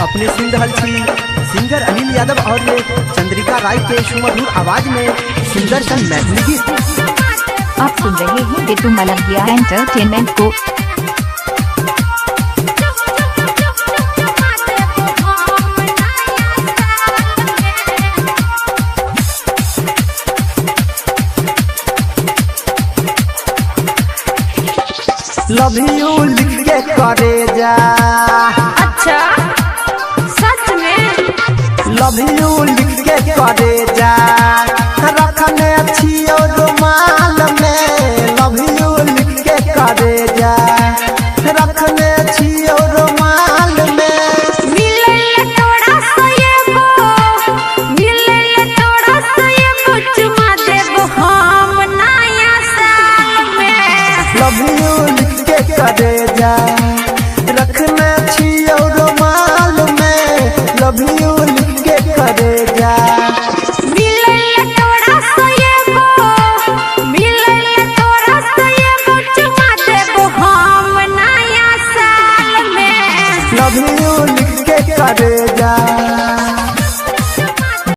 अपने सुन रहल छी सिंगर अनिल यादव और ये चंद्रिका राय के सुमधुर आवाज में सुंदर सन मैथिली गीत। आप सुन रहे हैं बिट्टू मलंगिया एंटरटेनमेंट को। लव यू लिख के करे जा। अच्छा सच में? लव यू लिख के करे जा, रखने अच्छी और रुमाल में। लव यू लिख के करे जा, रखने अच्छी और रुमाल में। मिले थोड़ा सा ये चुमा देबो हम नया साल में। लव यू लिख के करे जा, रखने अच्छी और रुमाल में। लव यू लिख के करे जा। मिले थोड़ा सा ये चुमा देबो हम नया साल में। लव यू लिख के करे जा।